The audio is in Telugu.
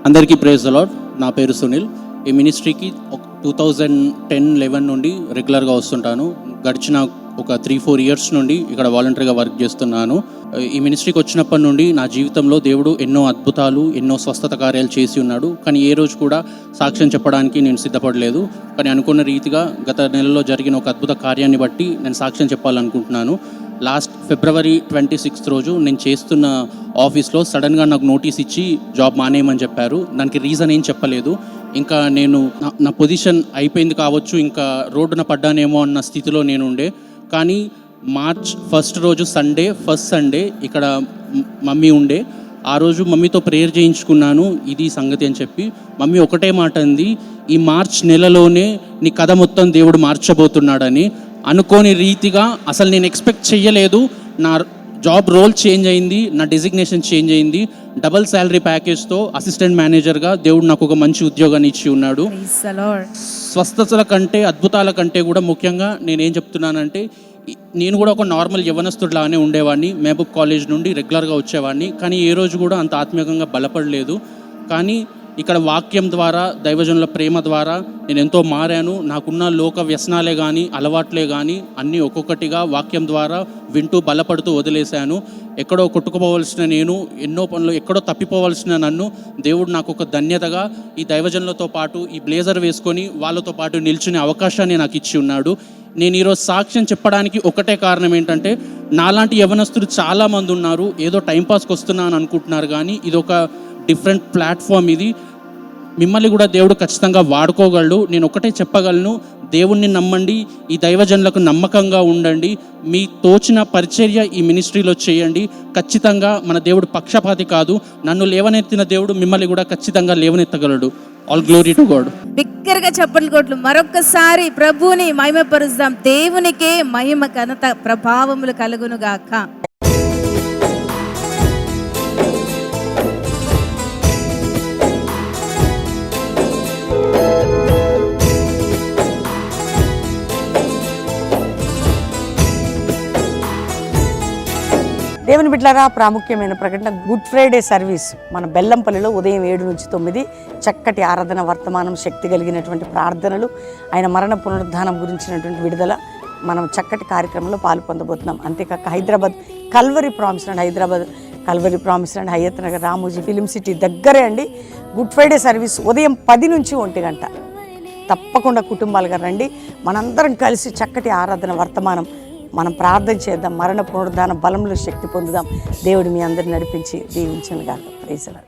అందరికీ ప్రైజ్ ది లార్డ్. నా పేరు సునీల్. ఈ మినిస్ట్రీకి 2010-11 నుండి రెగ్యులర్గా వస్తుంటాను. గడిచిన ఒక 3-4 ఇయర్స్ నుండి ఇక్కడ వాలంటరీగా వర్క్ చేస్తున్నాను. ఈ మినిస్ట్రీకి వచ్చినప్పటి నుండి నా జీవితంలో దేవుడు ఎన్నో అద్భుతాలు, ఎన్నో స్వస్థత కార్యాలు చేసి ఉన్నాడు. కానీ ఏ రోజు కూడా సాక్ష్యం చెప్పడానికి నేను సిద్ధపడలేదు. కానీ అనుకున్న రీతిగా గత నెలలో జరిగిన ఒక అద్భుత కార్యాన్ని బట్టి నేను సాక్ష్యం చెప్పాలనుకుంటున్నాను. లాస్ట్ ఫిబ్రవరి 26 రోజు నేను చేస్తున్న ఆఫీస్లో సడన్గా నాకు నోటీస్ ఇచ్చి జాబ్ మానేయమని చెప్పారు. దానికి రీజన్ ఏం చెప్పలేదు. ఇంకా నేను నా పొజిషన్ అయిపోయింది కావచ్చు, ఇంకా రోడ్డున పడ్డానేమో అన్న స్థితిలో నేను ఉండే. కానీ మార్చ్ 1 రోజు ఫస్ట్ సండే ఇక్కడ మమ్మీ ఉండే. ఆ రోజు మమ్మీతో ప్రేయర్ చేయించుకున్నాను, ఇది సంగతి అని చెప్పి. మమ్మీ ఒకటే మాట అంది, ఈ మార్చ్ నెలలోనే నీ కథ మొత్తం దేవుడు మార్చబోతున్నాడని. అనుకోని రీతిగా అసలు నేను ఎక్స్పెక్ట్ చేయలేదు. నా జాబ్ రోల్ చేంజ్ అయింది, నా డెసిగ్నేషన్ చేంజ్ అయింది. డబుల్ శాలరీ ప్యాకేజ్తో అసిస్టెంట్ మేనేజర్గా దేవుడు నాకు ఒక మంచి ఉద్యోగాన్ని ఇచ్చి ఉన్నాడు. స్వస్థతల కంటే, అద్భుతాల కంటే కూడా ముఖ్యంగా నేనేం చెప్తున్నానంటే, నేను కూడా ఒక నార్మల్ యవనస్తుడిలానే ఉండేవాడిని. మహబూబ్ కాలేజ్ నుండి రెగ్యులర్గా వచ్చేవాడిని. కానీ ఏ రోజు కూడా అంత ఆత్మీయంగా బలపడలేదు. కానీ ఇక్కడ వాక్యం ద్వారా, దైవజనుల ప్రేమ ద్వారా నేను ఎంతో మారాను. నాకున్న లోక వ్యసనాలే కానీ, అలవాట్లే కానీ అన్నీ ఒక్కొక్కటిగా వాక్యం ద్వారా వింటూ బలపడుతూ వదిలేశాను. ఎక్కడో కొట్టుకుపోవలసిన నేను, ఎన్నో పనులు ఎక్కడో తప్పిపోవలసిన నన్ను దేవుడు నాకు ఒక ధన్యతగా ఈ దైవజనులతో పాటు ఈ బ్లేజర్ వేసుకొని వాళ్ళతో పాటు నిల్చునే అవకాశాన్ని నాకు ఇచ్చి ఉన్నాడు. నేను ఈరోజు సాక్ష్యం చెప్పడానికి ఒకటే కారణం ఏంటంటే, నాలాంటి యవనస్తులు చాలామంది ఉన్నారు. ఏదో టైంపాస్కి వస్తున్నాను అనుకుంటున్నారు, కానీ ఇది ఒక డిఫరెంట్ ప్లాట్ఫామ్. ఇది మిమ్మల్ని కూడా దేవుడు ఖచ్చితంగా వాడుకోగలడు. నేను ఒకటే చెప్పగలను, దేవుణ్ణి నమ్మండి, ఈ దైవజనులకు నమ్మకంగా ఉండండి, మీ తోచిన పరిచర్య ఈ మినిస్ట్రీలో చేయండి. ఖచ్చితంగా మన దేవుడు పక్షపాతి కాదు. నన్ను లేవనెత్తిన దేవుడు మిమ్మల్ని కూడా ఖచ్చితంగా లేవనెత్తగలడు. All glory to God. బిగ్గరగా చెప్పండి కొట్లు. మరొకసారి ప్రభువుని మహిమపరుద్దాం. దేవునికే మహిమ, ఘనత, ప్రభావములు కలుగును గాక. దేవుని బిడ్డలారా, ప్రాముఖ్యమైన ప్రకటన. గుడ్ ఫ్రైడే సర్వీస్ మన బెల్లంపల్లిలో ఉదయం 7 నుంచి 9 చక్కటి ఆరాధన, వర్తమానం, శక్తి కలిగినటువంటి ప్రార్థనలు, ఆయన మరణ పునరుద్ధానం గురించినటువంటి విడుదల, మనం చక్కటి కార్యక్రమంలో పాలు పొందబోతున్నాం. అంతేకాక Hyderabad Calvary promise and Hayat Nagar Ramoji film city దగ్గరే అండి. గుడ్ ఫ్రైడే సర్వీస్ ఉదయం 10 నుంచి 1 గంట. తప్పకుండా కుటుంబాలుగా రండి. మనందరం కలిసి చక్కటి ఆరాధన, వర్తమానం మనం ప్రార్థన చేద్దాం. మరణ పునరుద్ధాన బలంలో శక్తి పొందుదాం. దేవుడు మీ అందరిని నడిపించి దీవించును గాక. Praise the lord.